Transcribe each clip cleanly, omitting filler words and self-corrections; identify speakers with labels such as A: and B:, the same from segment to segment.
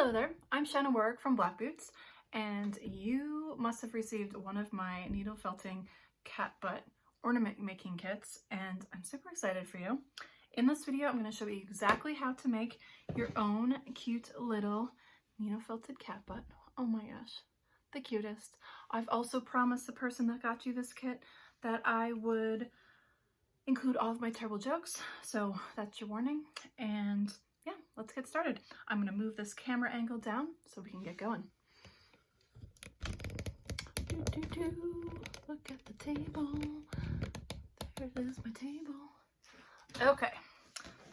A: Hello there, I'm Shannah Warwick from BlckBts, and you must have received one of my Needlefelting Cat Butt ornament making kits, and I'm super excited for you. In this video, I'm going to show you exactly how to make your own cute little needle-felted cat butt. Oh my gosh, the cutest. I've also promised the person that got you this kit that I would include all of my terrible jokes, so that's your warning. And yeah, let's get started. I'm going to move this camera angle down so we can get going. Look at the table. There it is, my table. Okay,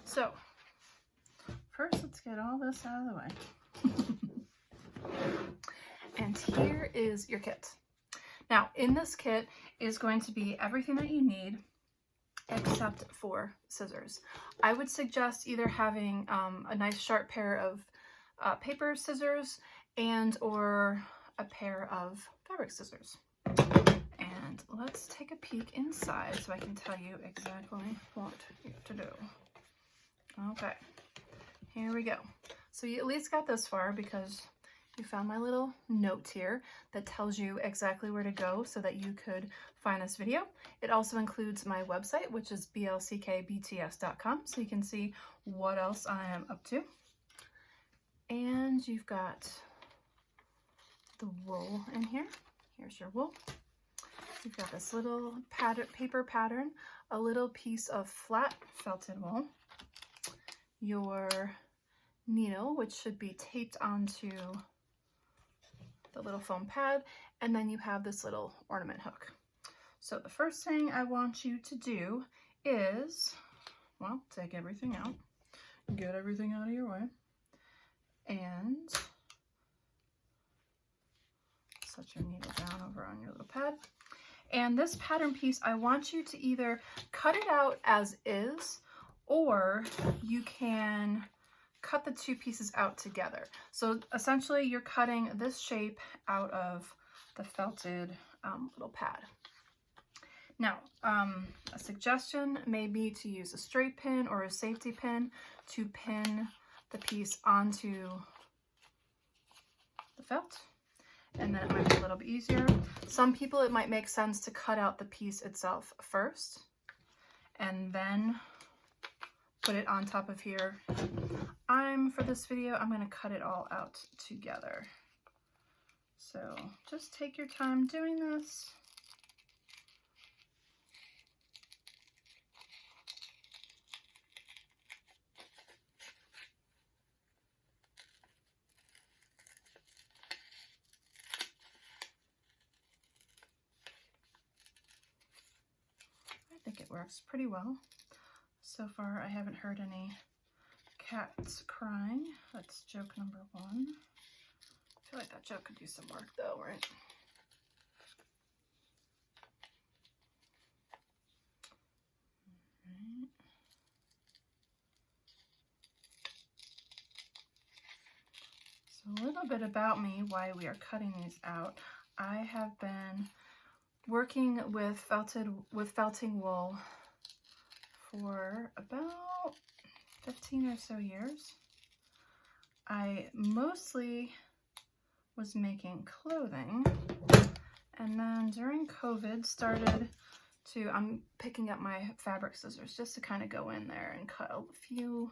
A: so first let's get all this out of the way. And here is your kit. Now, in this kit is going to be everything that you need except for scissors. I would suggest either having a nice sharp pair of paper scissors and or a pair of fabric scissors. And let's take a peek inside so I can tell you exactly what to do. Okay, here we go. So you at least got this far because you found my little note here that tells you exactly where to go so that you could find this video. It also includes my website, which is BlckBts.com, so you can see what else I am up to. And you've got the wool in here. Here's your wool. You've got this little paper pattern, a little piece of flat felted wool, your needle, which should be taped onto the little foam pad, and then you have this little ornament hook. So the first thing I want you to do is, well, take everything out, get everything out of your way, and set your needle down over on your little pad. And this pattern piece, I want you to either cut it out as is, or you can cut the two pieces out together. So essentially you're cutting this shape out of the felted little pad. Now, a suggestion may be to use a straight pin or a safety pin to pin the piece onto the felt, and then it might be a little bit easier. Some people, it might make sense to cut out the piece itself first and then put it on top of here. For this video, I'm going to cut it all out together. So just take your time doing this. I think it works pretty well. So far, I haven't heard any cats crying. That's joke number one. I feel like that joke could use some work though, right? Alright. So a little bit about me, why we are cutting these out. I have been working with felting wool for about 15 or so years. I mostly was making clothing, and then during COVID started to, I'm picking up my fabric scissors just to kind of go in there and cut a few,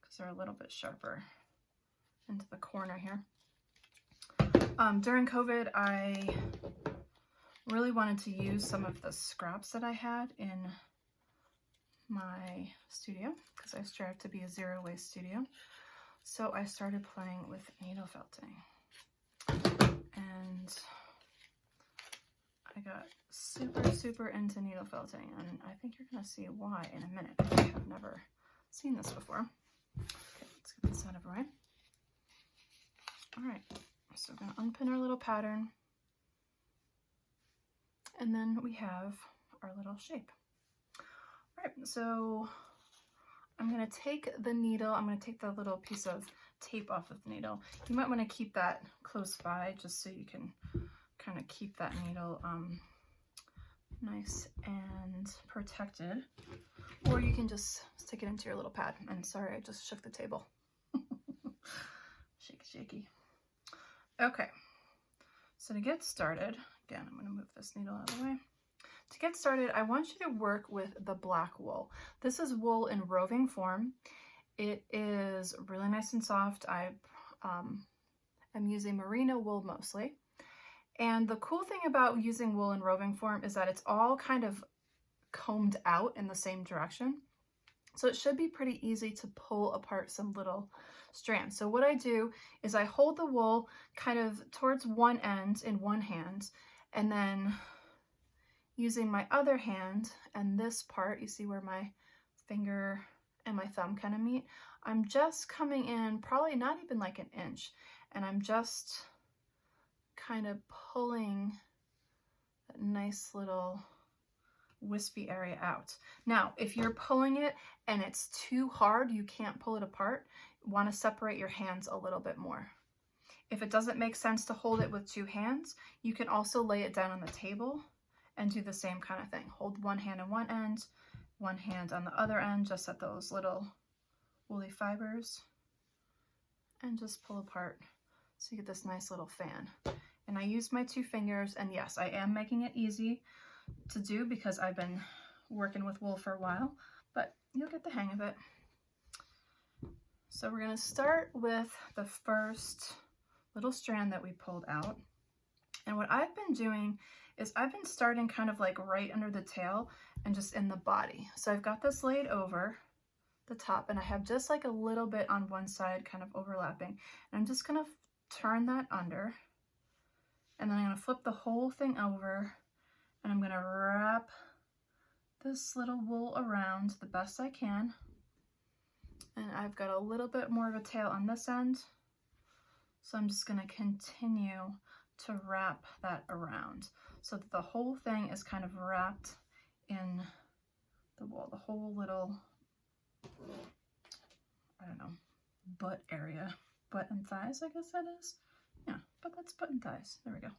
A: because they're a little bit sharper into the corner here. During COVID, I really wanted to use some of the scraps that I had in my studio because I strive to be a zero waste studio. So I started playing with needle felting, and I got super into needle felting, and I think you're gonna see why in a minute. I have never seen this before. Okay, let's get this out of the way. All right, so we're gonna unpin our little pattern, and then we have our little shape. All right, so I'm going to take the needle, I'm going to take the little piece of tape off of the needle. You might want to keep that close by just so you can kind of keep that needle nice and protected. Or you can just stick it into your little pad. And sorry, I just shook the table. Shaky, shaky. Okay, so to get started, again, I'm going to move this needle out of the way. To get started, I want you to work with the black wool. This is wool in roving form. It is really nice and soft. I'm using merino wool mostly. And the cool thing about using wool in roving form is that it's all kind of combed out in the same direction. So it should be pretty easy to pull apart some little strands. So what I do is I hold the wool kind of towards one end in one hand, and then using my other hand and this part, you see where my finger and my thumb kind of meet, I'm just coming in probably not even like an inch, and I'm just kind of pulling that nice little wispy area out. Now, if you're pulling it and it's too hard, you can't pull it apart, you want to separate your hands a little bit more. If it doesn't make sense to hold it with two hands, you can also lay it down on the table and do the same kind of thing. Hold one hand on one end, one hand on the other end, just at those little woolly fibers, and just pull apart so you get this nice little fan. And I use my two fingers, and yes, I am making it easy to do because I've been working with wool for a while, but you'll get the hang of it. So we're going to start with the first little strand that we pulled out. And what I've been doing is I've been starting kind of like right under the tail and just in the body. So I've got this laid over the top, and I have just like a little bit on one side kind of overlapping. And I'm just going to turn that under, and then I'm going to flip the whole thing over, and I'm going to wrap this little wool around the best I can. And I've got a little bit more of a tail on this end, so I'm just going to continue to wrap that around so that the whole thing is kind of wrapped in the wool, the whole little, I don't know, butt area. Butt and thighs, I guess that is. Yeah, but that's butt and thighs. There we go.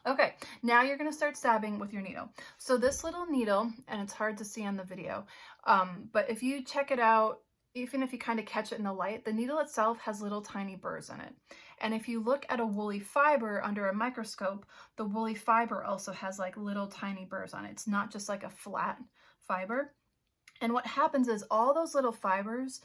A: Okay, now you're going to start stabbing with your needle. So this little needle, and it's hard to see on the video, but if you check it out, even if you kind of catch it in the light, the needle itself has little tiny burrs in it. And if you look at a woolly fiber under a microscope, the woolly fiber also has like little tiny burrs on it. It's not just like a flat fiber. And what happens is all those little fibers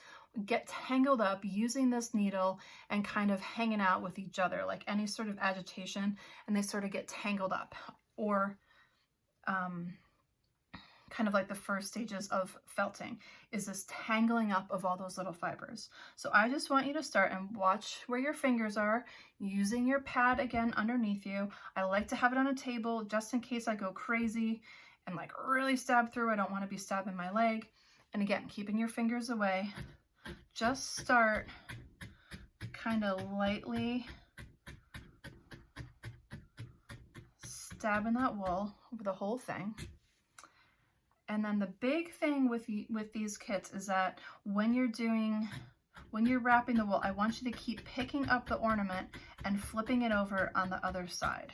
A: get tangled up using this needle and kind of hanging out with each other, like any sort of agitation, and they sort of get tangled up, or kind of like the first stages of felting is this tangling up of all those little fibers. So I just want you to start and watch where your fingers are, using your pad again underneath you. I like to have it on a table just in case I go crazy and like really stab through. I don't want to be stabbing my leg. And again, keeping your fingers away, just start kind of lightly stabbing that wool over the whole thing. And then the big thing with these kits is that when you're wrapping the wool, I want you to keep picking up the ornament and flipping it over on the other side.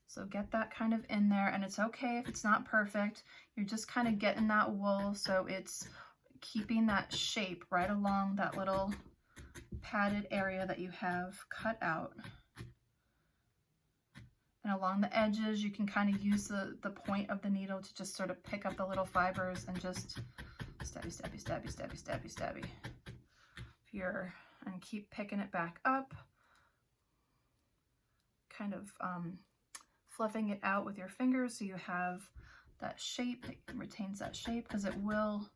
A: So get that kind of in there, and it's okay if it's not perfect. You're just kind of getting that wool so it's keeping that shape right along that little padded area that you have cut out. And along the edges, you can kind of use the point of the needle to just sort of pick up the little fibers and just stabby, stabby, stabby, stabby, stabby, stabby. And keep picking it back up, kind of fluffing it out with your fingers so you have that shape, it retains that shape, because it will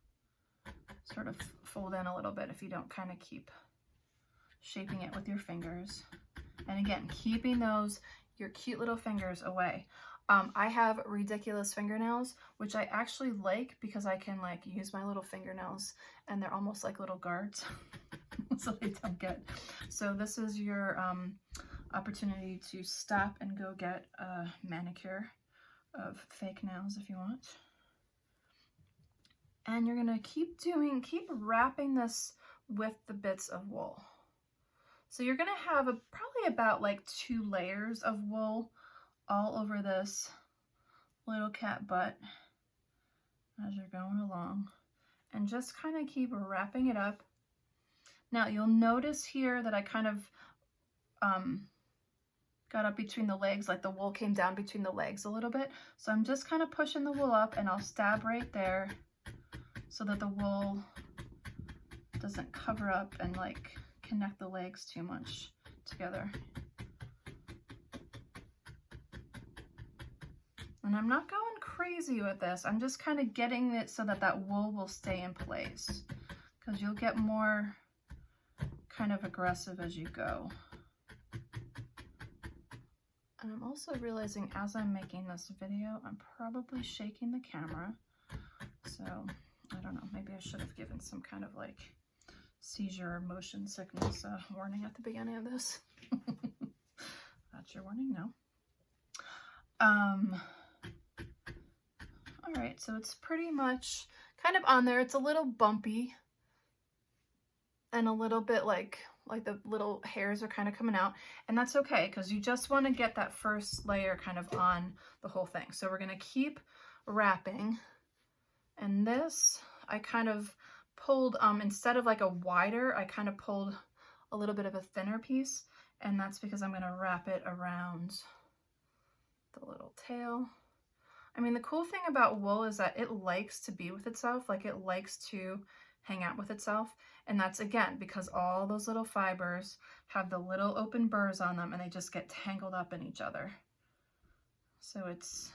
A: sort of fold in a little bit if you don't kind of keep shaping it with your fingers. And again, keeping your cute little fingers away. I have ridiculous fingernails, which I actually like because I can like use my little fingernails and they're almost like little guards so they don't get. So this is your opportunity to stop and go get a manicure of fake nails if you want. And you're gonna keep wrapping this with the bits of wool. So you're gonna have probably about like 2 layers of wool all over this little cat butt as you're going along, and just kind of keep wrapping it up. Now you'll notice here that I kind of got up between the legs, like the wool came down between the legs a little bit. So I'm just kind of pushing the wool up, and I'll stab right there so that the wool doesn't cover up and like connect the legs too much together. And I'm not going crazy with this. I'm just kind of getting it so that that wool will stay in place, because you'll get more kind of aggressive as you go. And I'm also realizing as I'm making this video, I'm probably shaking the camera. So I don't know, maybe I should have given some kind of like seizure or motion sickness warning at the beginning of this. That's your warning now. All right, so it's pretty much kind of on there. It's a little bumpy and a little bit like the little hairs are kind of coming out, and that's okay, because you just want to get that first layer kind of on the whole thing. So we're going to keep wrapping, and this I kind of pulled, instead of like a wider, I kind of pulled a little bit of a thinner piece, and that's because I'm going to wrap it around the little tail. I mean, the cool thing about wool is that it likes to be with itself, like it likes to hang out with itself. And that's, again, because all those little fibers have the little open burrs on them, and they just get tangled up in each other. So it's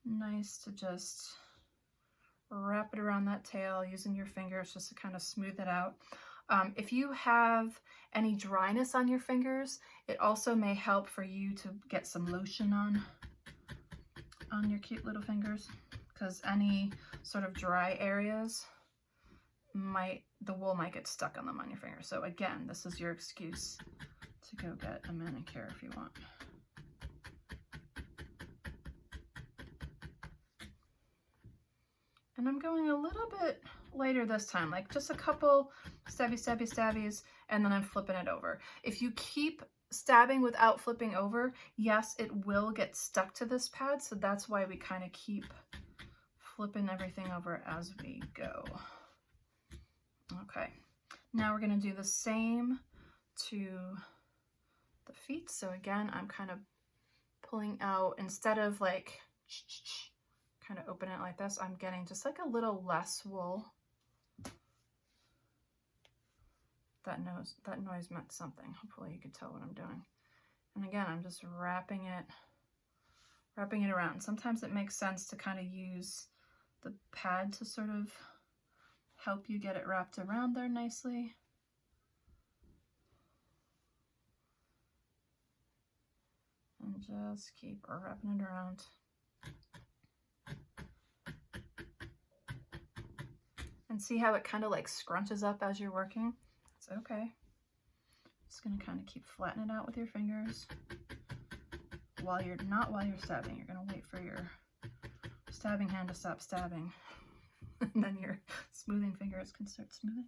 A: nice to just wrap it around that tail using your fingers just to kind of smooth it out. If you have any dryness on your fingers, it also may help for you to get some lotion on your cute little fingers, because any sort of dry areas the wool might get stuck on them on your fingers. So again, this is your excuse to go get a manicure if you want. And I'm going a little bit later this time, like just a couple stabbies, and then I'm flipping it over. If you keep stabbing without flipping over, yes, it will get stuck to this pad, so that's why we kind of keep flipping everything over as we go. Okay, now we're going to do the same to the feet. So again, I'm kind of pulling out, instead of like kind of open it like this, I'm getting just like a little less wool. That noise meant something. Hopefully you could tell what I'm doing. And again, I'm just wrapping it around. Sometimes it makes sense to kind of use the pad to sort of help you get it wrapped around there nicely. And just keep wrapping it around. And see how it kind of like scrunches up as you're working? It's okay. Just gonna kind of keep flattening it out with your fingers. While you're stabbing, you're gonna wait for your stabbing hand to stop stabbing. And then your smoothing fingers can start smoothing.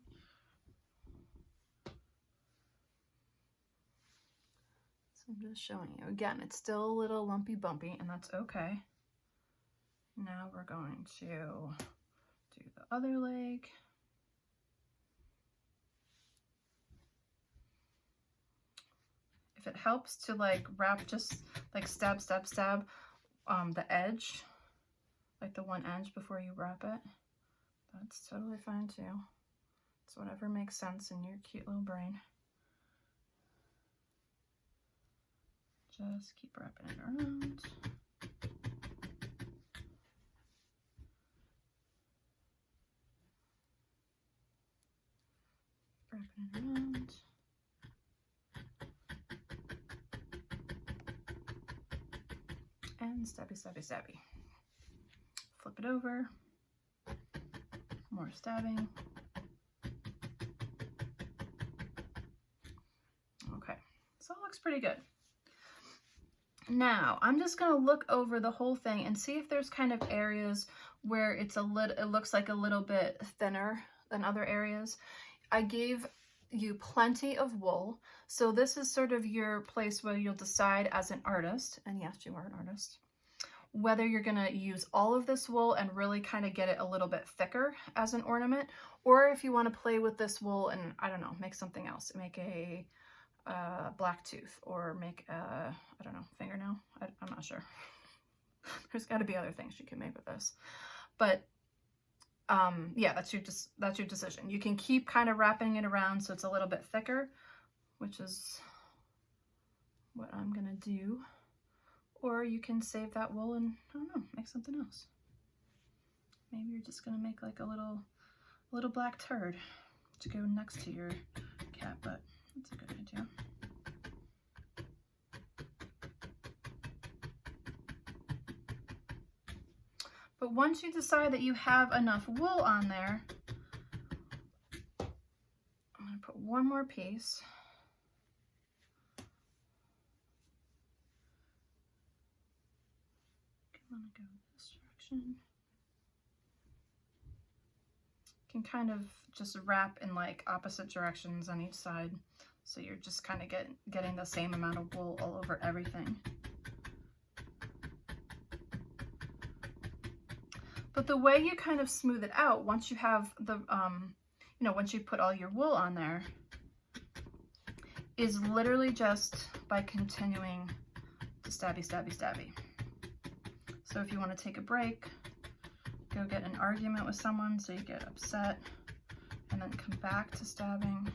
A: So I'm just showing you. Again, it's still a little lumpy bumpy, and that's okay. Now we're going to do the other leg. If it helps to like wrap, just like stab the edge, like the one edge before you wrap it, that's totally fine too. It's whatever makes sense in your cute little brain. Just keep wrapping it around. Wrapping it around. And stabby. Flip it over. More stabbing. Okay, so it looks pretty good. Now I'm just gonna look over the whole thing and see if there's kind of areas where it looks like a little bit thinner than other areas. I gave you plenty of wool, so this is sort of your place where you'll decide as an artist, and yes, you are an artist, whether you're gonna use all of this wool and really kind of get it a little bit thicker as an ornament, or if you want to play with this wool and, I don't know, make something else, make a black tooth, or make a, I don't know, fingernail. I'm not sure. There's got to be other things you can make with this, but yeah, that's your decision. You can keep kind of wrapping it around so it's a little bit thicker, which is what I'm gonna do. Or you can save that wool and, I don't know, make something else. Maybe you're just gonna make like a little black turd to go next to your cat butt. That's a good idea. But once you decide that you have enough wool on there, I'm gonna put one more piece. I'm gonna go this direction. You can kind of just wrap in like opposite directions on each side, so you're just kind of getting the same amount of wool all over everything. But the way you kind of smooth it out, once you have the, you know, once you put all your wool on there, is literally just by continuing to stabby, stabby, stabby. So if you want to take a break, go get an argument with someone so you get upset, and then come back to stabbing.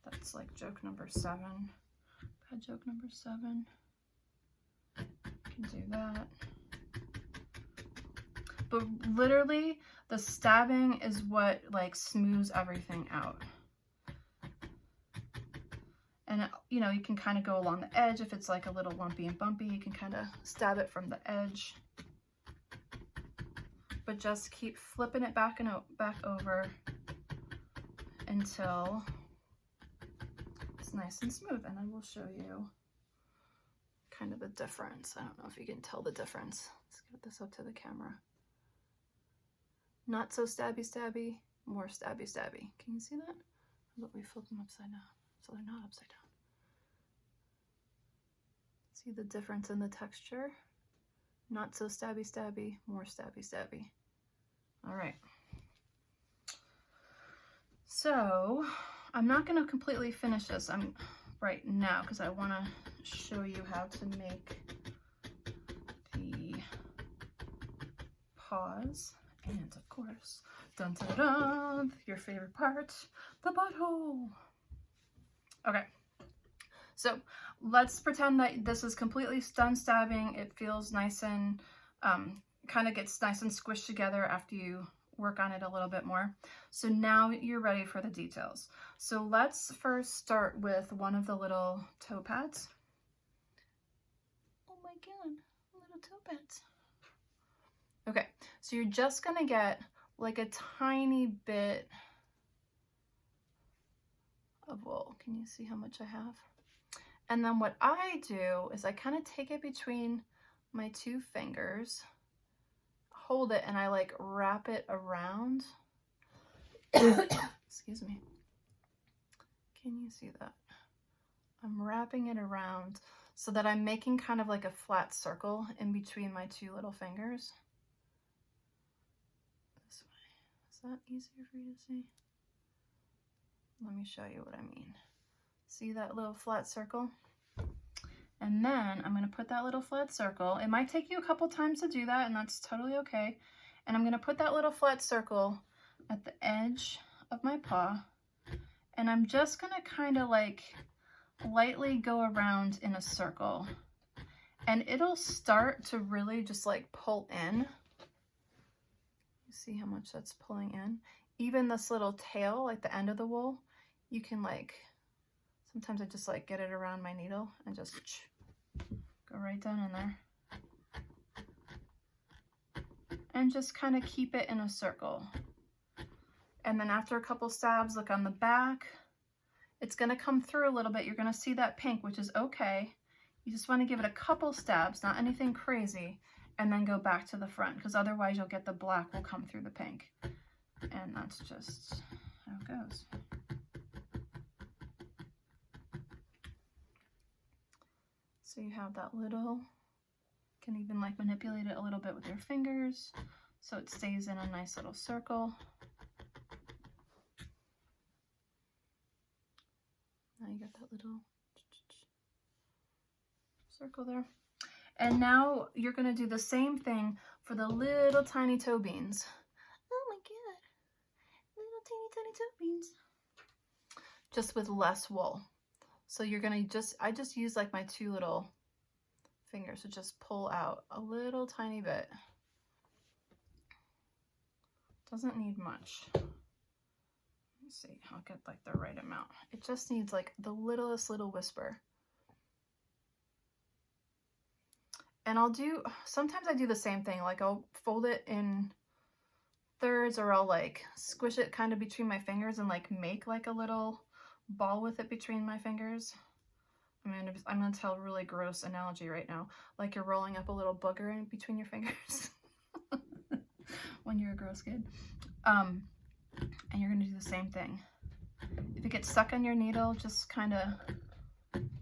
A: That's like joke number 7. Bad joke number 7. You can do that. But literally, the stabbing is what like smooths everything out. And you know, you can kind of go along the edge. If it's like a little lumpy and bumpy, you can kind of stab it from the edge. But just keep flipping it back and back over until it's nice and smooth. And I will show you kind of the difference. I don't know if you can tell the difference. Let's get this up to the camera. Not so stabby stabby, more stabby stabby. Can you see that? But we flip them upside down, so they're not upside down. See the difference in the texture? Not so stabby stabby, more stabby stabby. All right. So I'm not going to completely finish this right now because I want to show you how to make the paws. And of course, dun dun dun, your favorite part, the butthole. Okay, so let's pretend that this is completely done stabbing. It feels nice and kind of gets nice and squished together after you work on it a little bit more. So now you're ready for the details. So let's first start with one of the little toe pads. Oh my god, little toe pads. Okay, so you're just gonna get like a tiny bit of wool. Can you see how much I have? And then what I do is I kind of take it between my 2 fingers, hold it, and I like wrap it around. Excuse me. Can you see that? I'm wrapping it around so that I'm making kind of like a flat circle in between my 2 little fingers. This way. Is that easier for you to see? Let me show you what I mean. See that little flat circle? And then I'm going to put that little flat circle. It might take you a couple times to do that, and that's totally okay. And I'm going to put that little flat circle at the edge of my paw. And I'm just going to kind of like lightly go around in a circle. And it'll start to really just like pull in. You see how much that's pulling in? Even this little tail, like the end of the wool, you can like, sometimes I just like get it around my needle and just go right down in there. And just kind of keep it in a circle. And then after a couple stabs, look on the back. It's going to come through a little bit. You're going to see that pink, which is okay. You just want to give it a couple stabs, not anything crazy, and then go back to the front, because otherwise you'll get the black will come through the pink. And that's just how it goes. So you have that little You can even like manipulate it a little bit with your fingers so it stays in a nice little circle. Now you got that little circle there. And now you're going to do the same thing for the little tiny toe beans. Oh my god, little teeny tiny toe beans. Just with less wool. So you're going to I just use like my 2 little fingers to just pull out a little tiny bit. Doesn't need much. Let's see, I'll get like the right amount. It just needs like the littlest little whisper. And sometimes I do the same thing, like I'll fold it in thirds, or I'll like squish it kind of between my fingers and like make like a little ball with it between my fingers. I'm gonna tell a really gross analogy right now, like you're rolling up a little booger in between your fingers when you're a gross kid. And you're gonna do the same thing. If it gets stuck on your needle, just kind of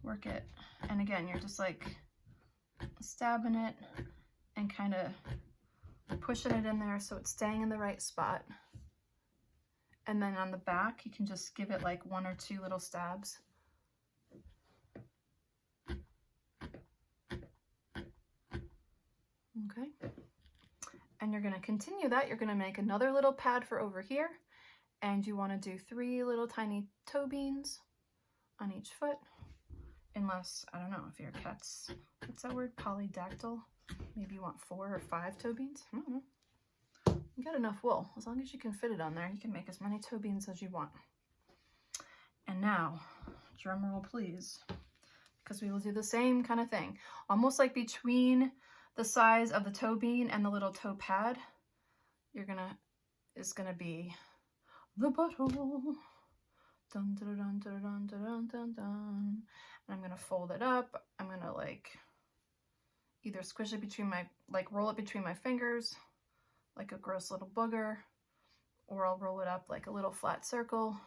A: work it. And again, you're just like stabbing it and kind of pushing it in there so it's staying in the right spot. And then on the back, you can just give it like 1 or 2 little stabs. Okay. And you're going to continue that. You're going to make another little pad for over here. And you want to do 3 little tiny toe beans on each foot. Unless, I don't know, if your cat's, what's that word? Polydactyl. Maybe you want 4 or 5 toe beans. I don't know. You got enough wool. As long as you can fit it on there, you can make as many toe beans as you want. And now, drum roll please, because we will do the same kind of thing. Almost like between the size of the toe bean and the little toe pad, is gonna be the butthole. Dun, dun, dun, dun, dun, dun, dun, dun. And I'm gonna fold it up. I'm gonna like either squish it between my, like roll it between my fingers, like a gross little booger, or I'll roll it up like a little flat circle,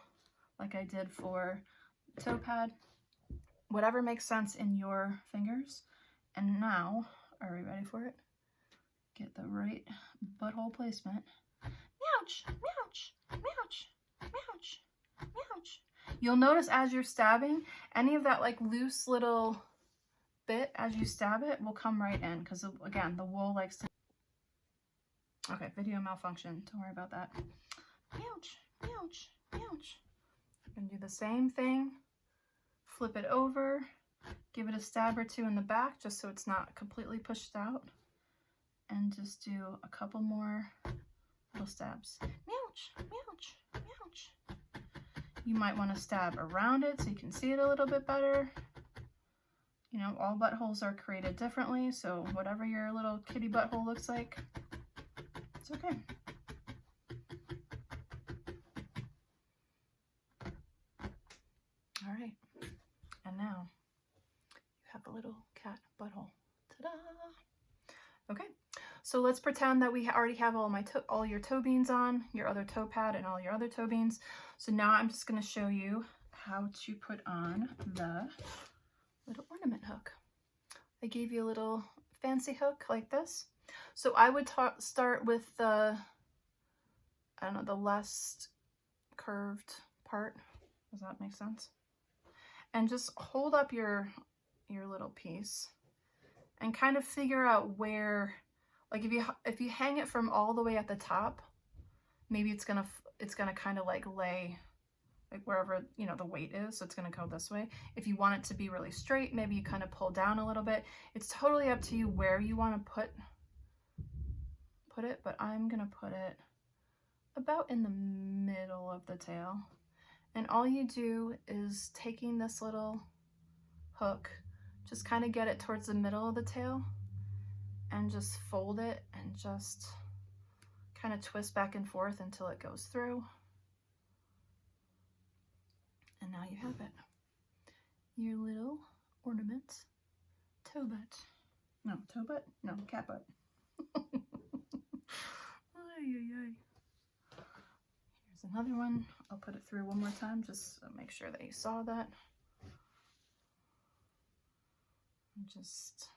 A: like I did for the toe pad. Whatever makes sense in your fingers. And now, are we ready for it? Get the right butthole placement. Meouch, meouch, meouch, meouch, meouch. You'll notice as you're stabbing, any of that like loose little bit as you stab it will come right in, because again, the wool likes to. Okay, video malfunction. Don't worry about that. Meouch, meouch, meouch. I'm gonna do the same thing. Flip it over. Give it a stab or 2 in the back, just so it's not completely pushed out. And just do a couple more little stabs. Meouch, meouch, meouch. You might want to stab around it so you can see it a little bit better. You know, all buttholes are created differently, so whatever your little kitty butthole looks like, it's okay. All right, and now you have a little cat butthole. Ta-da! Okay, so let's pretend that we already have all your toe beans on, your other toe pad, and all your other toe beans. So now I'm just going to show you how to put on the little ornament hook. I gave you a little fancy hook like this. So I would start with the, I don't know, the less curved part. Does that make sense? And just hold up your little piece and kind of figure out where, like if you hang it from all the way at the top, maybe it's gonna kind of like lay like wherever, you know, the weight is, so it's gonna go this way. If you want it to be really straight, maybe you kind of pull down a little bit. It's totally up to you where you want to put it, but I'm gonna put it about in the middle of the tail. And all you do is taking this little hook, just kind of get it towards the middle of the tail and just fold it and just kind of twist back and forth until it goes through. And now you have it. Your little ornament toe butt. No, toe butt? No, cat butt. Ay, ay, ay. Here's another one. I'll put it through one more time just to make sure that you saw that. And just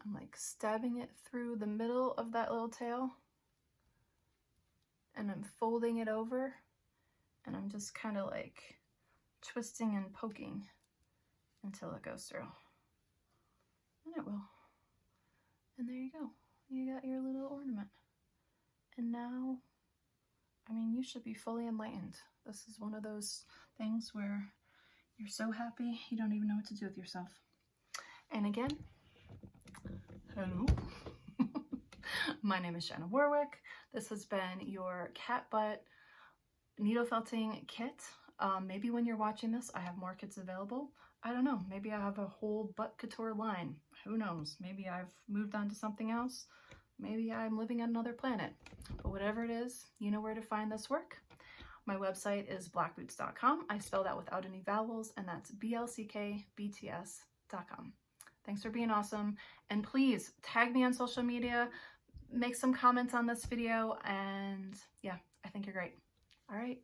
A: I'm like stabbing it through the middle of that little tail, and I'm folding it over, and I'm just kind of like twisting and poking until it goes through. And it will. And there you go. You got your little ornament. And now, I mean, you should be fully enlightened. This is one of those things where you're so happy you don't even know what to do with yourself. And again, hello. My name is Shannah Warwick. This has been your cat butt needle felting kit. Maybe when you're watching this, I have more kits available. I don't know. Maybe I have a whole butt couture line. Who knows? Maybe I've moved on to something else. Maybe I'm living on another planet. But whatever it is, you know where to find this work. My website is BlckBts.com. I spell that without any vowels, and that's BLCKBTS.com. Thanks for being awesome. And please tag me on social media, make some comments on this video, and yeah, I think you're great. All right.